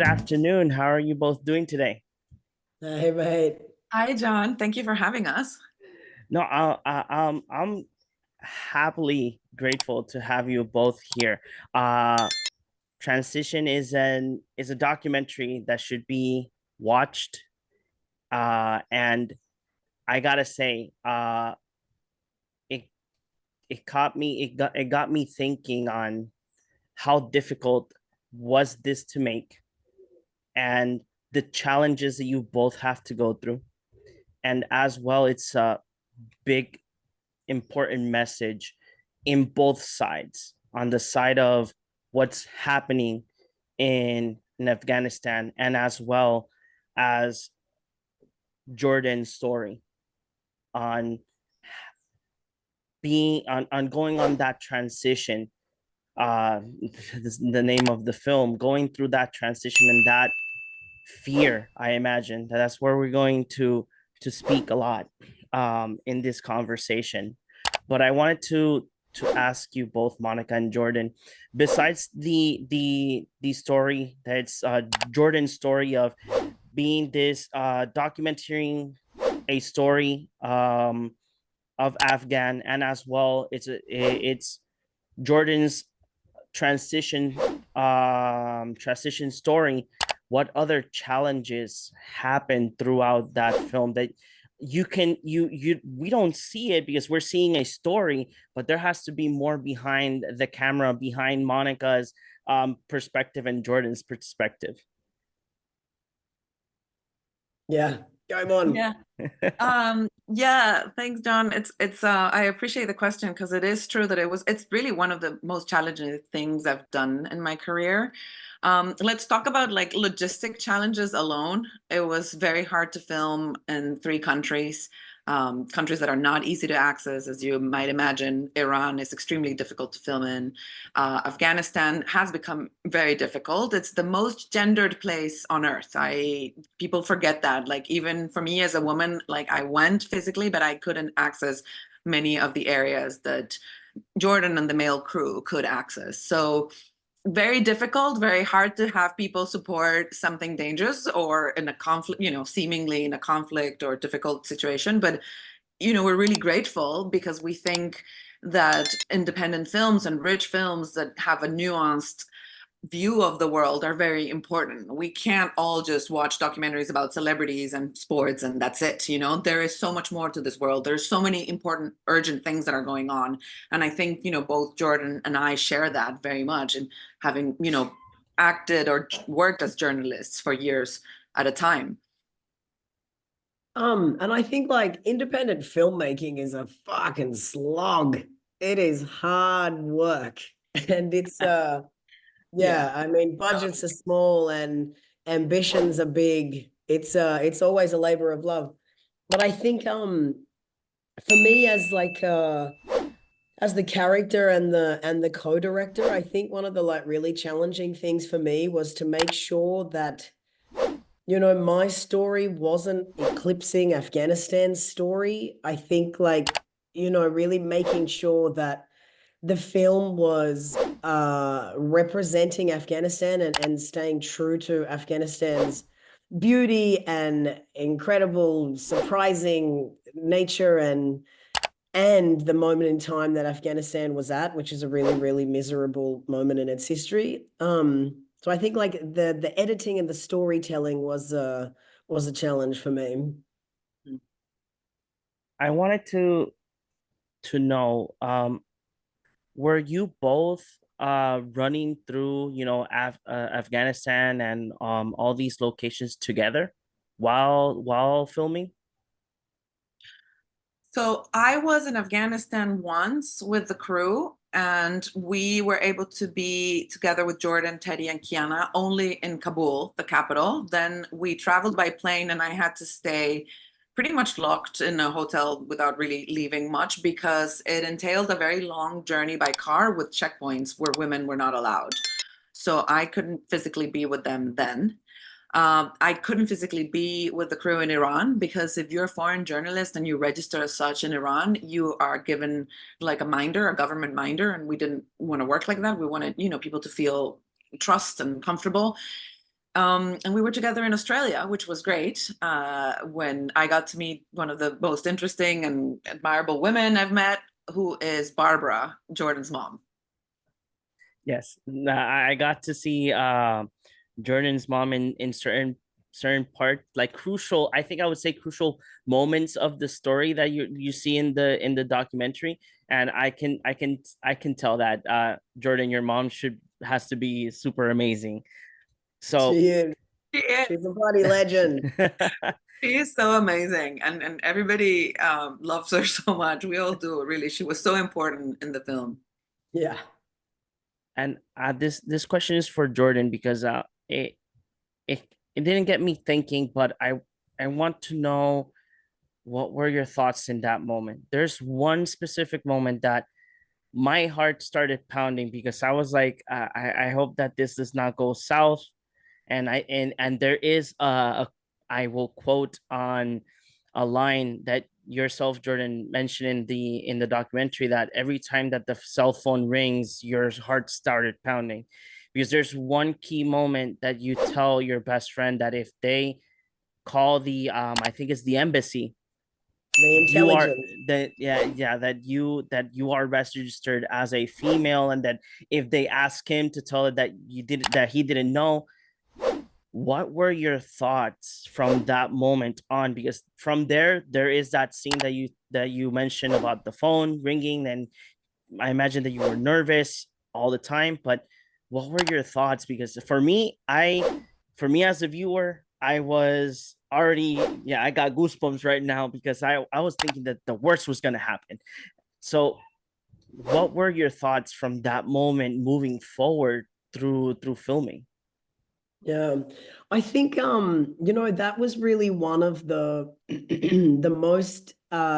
afternoon. How are you both doing today? Hey, mate. Hi, John. Thank you for having us. No, I'm happily grateful to have you both here. Uh, Transition is a documentary that should be watched. And I gotta say, it it got me thinking on how difficult was this to make, and the challenges that you both have to go through, and as well, it's a big important message in both sides, on the side of what's happening in Afghanistan, and as well as Jordan's story on on going on that transition. The name of the film, going through that transition and that fear. I imagine that's where we're going to speak a lot in this conversation. But I wanted to ask you both, Monica and Jordan, besides the story that's Jordan's story of being this documenting a story of Afghan, and as well it's Jordan's transition transition story. What other challenges happened throughout that film that you we don't see it because we're seeing a story, but there has to be more behind the camera, behind Monica's perspective and Jordan's perspective. Yeah, go on. Yeah. Yeah, thanks, John. It's I appreciate the question because it is true that it's really one of the most challenging things I've done in my career. Let's talk about like logistic challenges alone. It was very hard to film in three countries, countries that are not easy to access, as you might imagine. Iran is extremely difficult to film in. Afghanistan has become very difficult. It's the most gendered place on earth. People forget that. Like even for me as a woman, like I went physically, but I couldn't access many of the areas that Jordan and the male crew could access. So very difficult, very hard to have people support something dangerous or in a conflict, seemingly in a conflict or difficult situation. But, we're really grateful because we think that independent films and rich films that have a nuanced view of the world are very important. We can't all just watch documentaries about celebrities and sports and that's it. There is so much more to this world. There's so many important, urgent things that are going on. And I think, both Jordan and I share that very much. And having, acted or worked as journalists for years at a time. And I think like independent filmmaking is a fucking slog. It is hard work. And it's Yeah. yeah, I mean budgets are small and ambitions are big. It's always a labor of love. But I think for me as the character and the co-director, I think one of the like really challenging things for me was to make sure that my story wasn't eclipsing Afghanistan's story. I think like really making sure that the film was representing Afghanistan and staying true to Afghanistan's beauty and incredible surprising nature and the moment in time that Afghanistan was at, which is a really, really miserable moment in its history. So I think like the editing and the storytelling was a challenge for me. I wanted to know, were you both running through, Afghanistan and all these locations together while filming? So I was in Afghanistan once with the crew, and we were able to be together with Jordan, Teddy, and Kiana only in Kabul, the capital. Then we traveled by plane, and I had to stay pretty much locked in a hotel without really leaving much because it entailed a very long journey by car with checkpoints where women were not allowed. So I couldn't physically be with them then. I couldn't physically be with the crew in Iran because if you're a foreign journalist and you register as such in Iran, you are given like a minder, a government minder, and we didn't want to work like that. We wanted, people to feel trust and comfortable. And we were together in Australia, which was great. When I got to meet one of the most interesting and admirable women I've met, who is Barbara, Jordan's mom. Yes, I got to see Jordan's mom in certain part, like crucial. I think I would say crucial moments of the story that you see in the documentary, and I can tell that Jordan, your mom should has to be super amazing. So She is. She is, She's a bloody legend. she is so amazing, and everybody loves her so much. We all do, really. She was so important in the film. Yeah. and this question is for Jordan because it it didn't get me thinking, but I want to know what were your thoughts in that moment. There's one specific moment that my heart started pounding because I was like, I hope that this does not go south. And there is I will quote on a line that yourself, Jordan, mentioned in the documentary, that every time that the cell phone rings, your heart started pounding, because there's one key moment that you tell your best friend that if they call the I think it's the embassy, The you are intelligence. that yeah that you are registered as a female, and that if they ask him to tell it that he didn't know. What were your thoughts from that moment on? Because from there is that scene that you mentioned about the phone ringing, and I imagine that you were nervous all the time. But what were your thoughts? Because for me as a viewer, I was already, yeah, I got goosebumps right now because I was thinking that the worst was gonna happen. So what were your thoughts from that moment moving forward through filming? Yeah, I think that was really one of the the most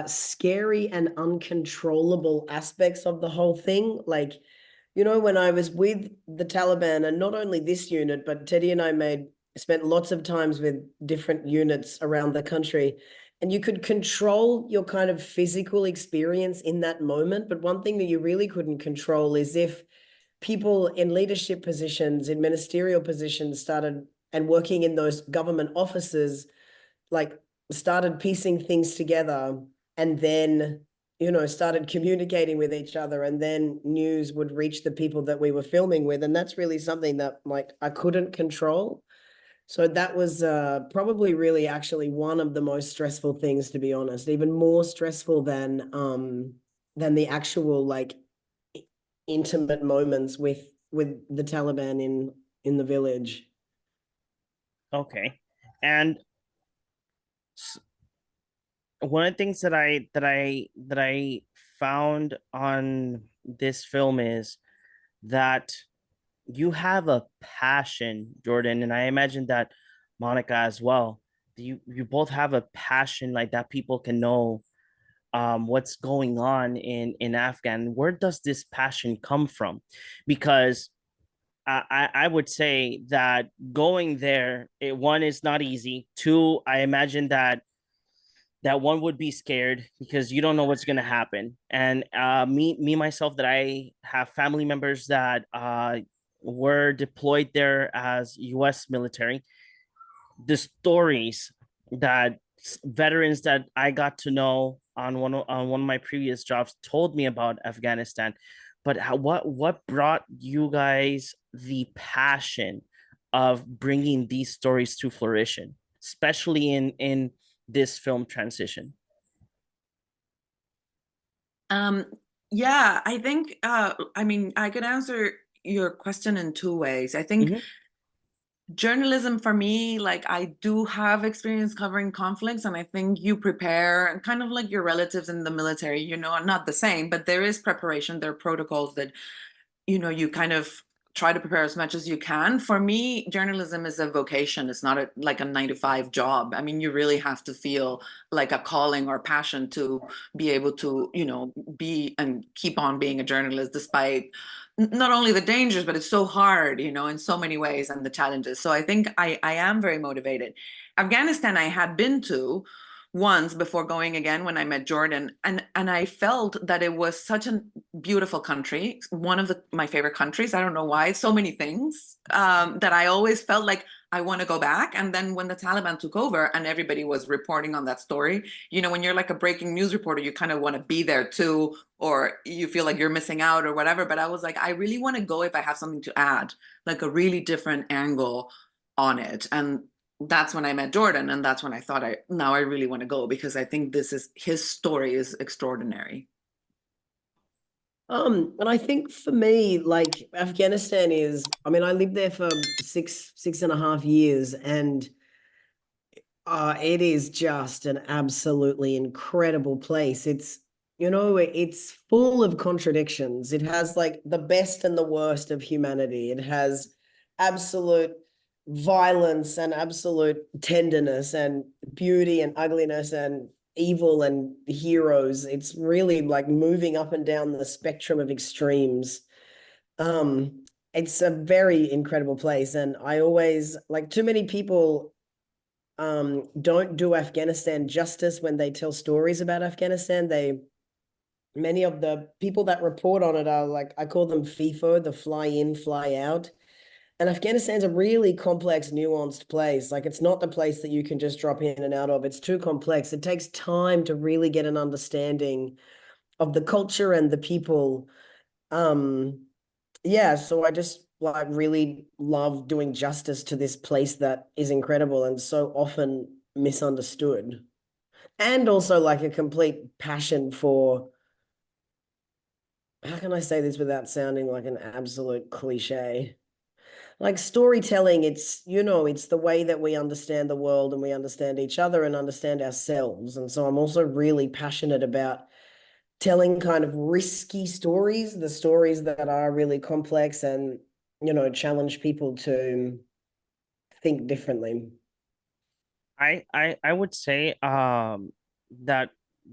scary and uncontrollable aspects of the whole thing. Like, when I was with the Taliban, and not only this unit, but Teddy and I spent lots of times with different units around the country, and you could control your kind of physical experience in that moment. But one thing that you really couldn't control is if people in leadership positions, in ministerial positions, started and working in those government offices, like started piecing things together, and then started communicating with each other, and then news would reach the people that we were filming with, and that's really something that, like, I couldn't control. So that was probably really actually one of the most stressful things, to be honest, even more stressful than the actual, like, intimate moments with the Taliban in the village. Okay. And one of the things that I found on this film is that you have a passion, Jordan, and I imagine that Monica as well. You both have a passion like that people can know what's going on in Afghan. Where does this passion come from? Because I would say that going there, one is not easy. Two, I imagine that one would be scared because you don't know what's going to happen. And me myself, that I have family members that were deployed there as US military. The stories that veterans that I got to know on one of my previous jobs told me about Afghanistan. But what brought you guys the passion of bringing these stories to fruition, especially in this film transition? Um, yeah, I think, I mean, I could answer your question in two ways. I think Mhm. journalism for me, like, I do have experience covering conflicts, and I think you prepare, and kind of like your relatives in the military, not the same, but there is preparation, there are protocols that you kind of try to prepare as much as you can. For me, journalism is a vocation. It's not like a 9 to 5 job. I mean, you really have to feel like a calling or passion to be able to, be and keep on being a journalist despite not only the dangers, but it's so hard, in so many ways, and the challenges. So I think I am very motivated. Afghanistan, I had been to once before going again when I met Jordan, and I felt that it was such a beautiful country, one of my favorite countries. I don't know why, so many things that I always felt like I want to go back. And then when the Taliban took over and everybody was reporting on that story, you know, when you're like a breaking news reporter, you kind of want to be there too, or you feel like you're missing out or whatever. But I was like, I really want to go if I have something to add, like a really different angle on it. And that's when I met Jordan. And that's when I thought now I really want to go, because I think his story is extraordinary. And I think for me, like Afghanistan is, I mean, I lived there for 6.5 years, and it is just an absolutely incredible place. It's, you know, it's full of contradictions. It has like the best and the worst of humanity. It has absolute violence and absolute tenderness and beauty and ugliness and evil and heroes. It's really like moving up and down the spectrum of extremes. It's a very incredible place, and I always like, too many people don't do Afghanistan justice when they tell stories about Afghanistan. Many of the people that report on it are like, I call them FIFO, the fly in, fly out. And Afghanistan's a really complex, nuanced place. Like, it's not the place that you can just drop in and out of. It's too complex. It takes time to really get an understanding of the culture and the people. Yeah, so I just like really love doing justice to this place that is incredible and so often misunderstood. And also like a complete passion for, how can I say this without sounding like an absolute cliche? Like storytelling, it's, you know, it's the way that we understand the world and we understand each other and understand ourselves. And so I'm also really passionate about telling kind of risky stories, the stories that are really complex and, you know, challenge people to think differently. I would say that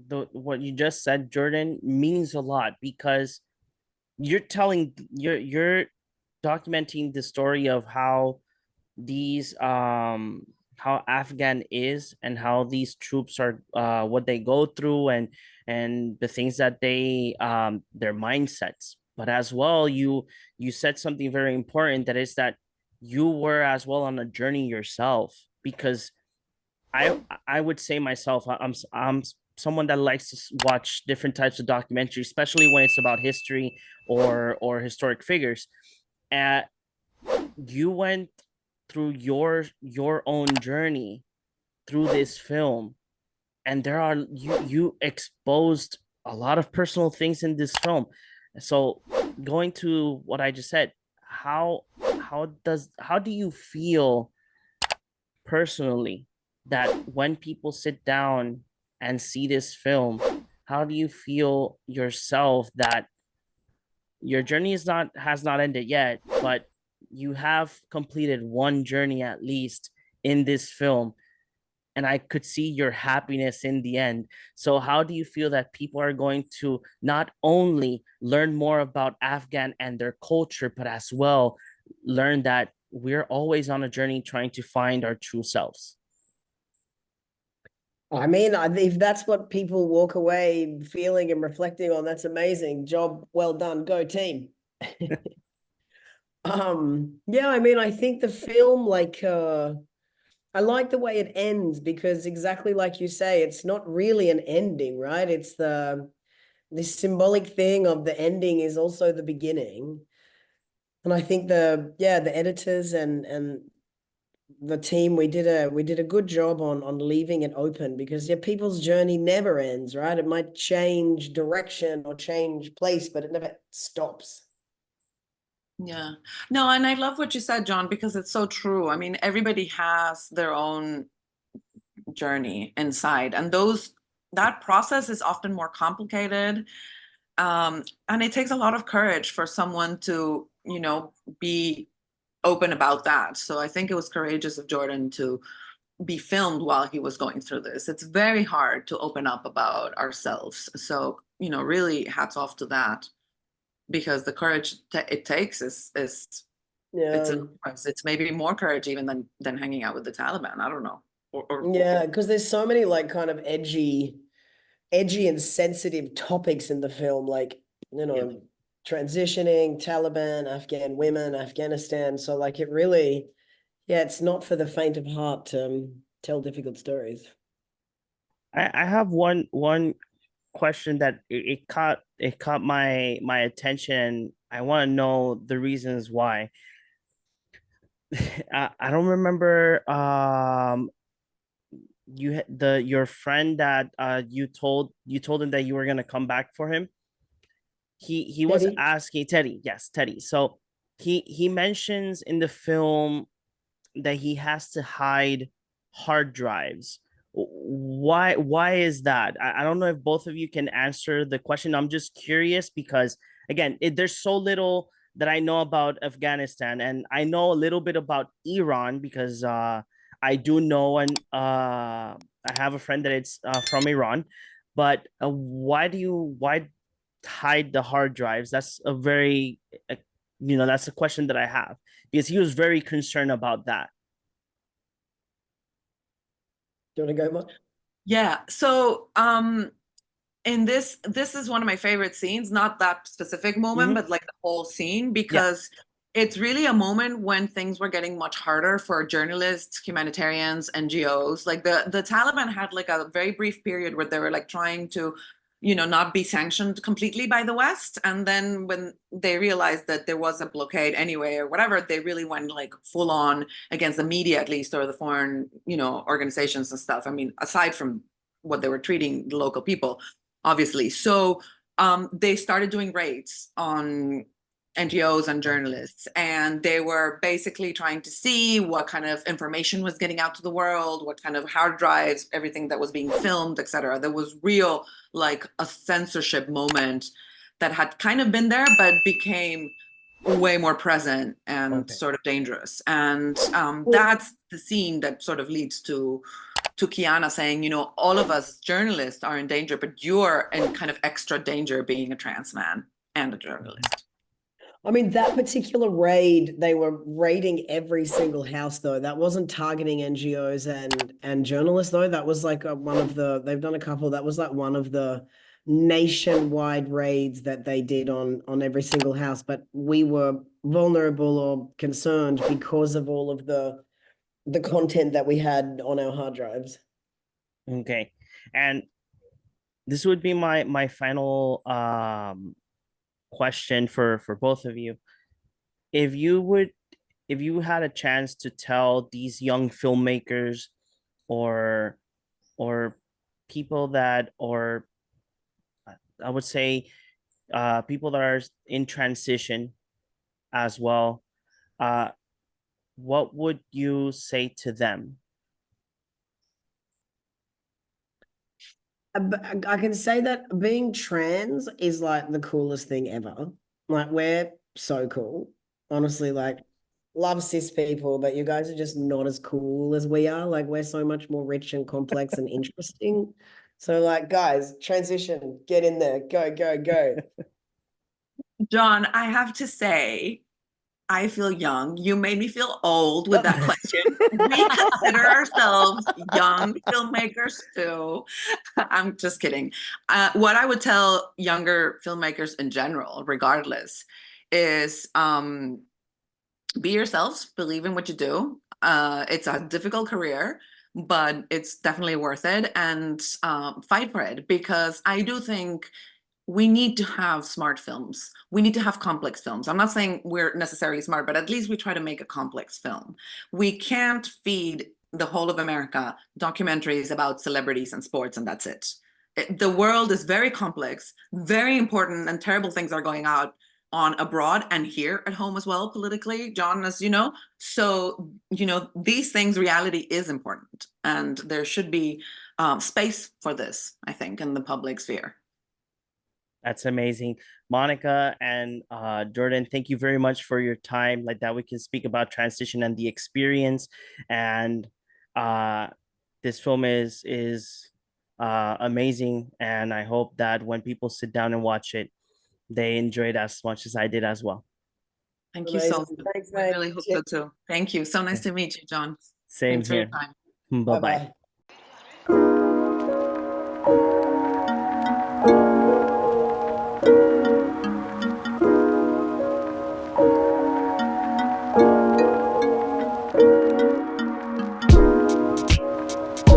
the what you just said, Jordan, means a lot, because you're documenting the story of these how Afghan is, and how these troops are, what they go through, and the things that they their mindsets. But as well, you said something very important, that is that you were as well on a journey yourself, because I would say myself, I'm someone that likes to watch different types of documentaries, especially when it's about history or historic figures. And you went through your own journey through this film, and you exposed a lot of personal things in this film. So going to what I just said, how do you feel personally that when people sit down and see this film, how do you feel yourself that your journey has not ended yet, but you have completed one journey at least in this film, and I could see your happiness in the end. So how do you feel that people are going to not only learn more about Afghan and their culture, but as well learn that we're always on a journey trying to find our true selves? I mean, if that's what people walk away feeling and reflecting on, that's amazing. Job well done. Go team. Yeah, I mean, I think the film, like, I like the way it ends, because exactly like you say, it's not really an ending, right? It's this symbolic thing of the ending is also the beginning. And I think the editors and the team, we did a good job on leaving it open, because yeah, people's journey never ends, right? It might change direction or change place, but it never stops. Yeah. No, and I love what you said, John, because it's so true. I mean, everybody has their own journey inside, and that process is often more complicated. And it takes a lot of courage for someone to, you know, be open about that. So I think it was courageous of Jordan to be filmed while he was going through this. It's very hard to open up about ourselves. So, you know, really hats off to that, because the courage it takes is it's Yeah. enormous. It's maybe more courage even than hanging out with the Taliban. I don't know. Yeah, because there's so many like kind of edgy and sensitive topics in the film, like, you Yeah. know, transitioning, Taliban, Afghan women, Afghanistan. So like it really, Yeah, it's not for the faint of heart to tell difficult stories. I have one question that it caught my attention. I want to know the reasons why. I don't remember your friend that you told him that you were gonna come back for him. He was Teddy? asking Teddy, yes, Teddy. So he mentions in the film that he has to hide hard drives. Why is that? I don't know if both of you can answer the question. I'm just curious because again, there's so little that I know about Afghanistan, and I know a little bit about Iran because I do know, and I have a friend that it's from Iran. But why hide the hard drives? That's a very that's a question that I have because he was very concerned about that. Do you want to go, Mark? Yeah. So in this is one of my favorite scenes, not that specific moment, Mm-hmm. but like the whole scene, Yeah. because it's really a moment when things were getting much harder for journalists, humanitarians, NGOs. Like the Taliban had like a very brief period where they were like trying to, not be sanctioned completely by the West. And then when they realized that there was a blockade anyway or whatever, they really went like full on against the media, at least, or the foreign, organizations and stuff. I mean, aside from what they were treating the local people, obviously. So they started doing raids on NGOs and journalists, and they were basically trying to see what kind of information was getting out to the world, what kind of hard drives, everything that was being filmed, etc. There was real like a censorship moment that had kind of been there, but became way more present and Okay. sort of dangerous. And Well, that's the scene that sort of leads to Kiana saying, all of us journalists are in danger, but you're in kind of extra danger being a trans man and a journalist. I mean, that particular raid, they were raiding every single house, though. That wasn't targeting NGOs and journalists, though. That was like one of the, they've done a couple. That was like one of the nationwide raids that they did on every single house. But we were vulnerable or concerned because of all of the content that we had on our hard drives. Okay. And this would be my final question for both of you. If you would if you had a chance to tell these young filmmakers or or people that or I would say people that are in transition as well, uh what would you say to them? I can say that being trans is like the coolest thing ever. Like we're so cool. Honestly, like love cis people, but you guys are just not as cool as we are. Like we're so much more rich and complex and interesting. So like guys, transition, get in there. Go, go, go. John, I have to say, I feel young. You made me feel old with that question. We consider ourselves young filmmakers too. I'm just kidding. What I would tell younger filmmakers in general, regardless, is be yourselves, believe in what you do. It's a difficult career, but it's definitely worth it, and fight for it, because I do think we need to have smart films. We need to have complex films. I'm not saying we're necessarily smart, but at least we try to make a complex film. We can't feed the whole of America documentaries about celebrities and sports, and that's it. The world is very complex, very important, and terrible things are going on abroad and here at home as well, politically, John, as you know. So, these things, reality is important, and there should be space for this, I think, in the public sphere. That's amazing. Monica and Jordan, thank you very much for your time. Like that, we can speak about transition and the experience. And uh, this film is amazing. And I hope that when people sit down and watch it, they enjoy it as much as I did as well. Thank you so Amazing. much. Thanks, I mate. really hope so too. Thank you. So nice Okay. to meet you, John. Same Thanks for your here. time. Bye bye. Bye-bye.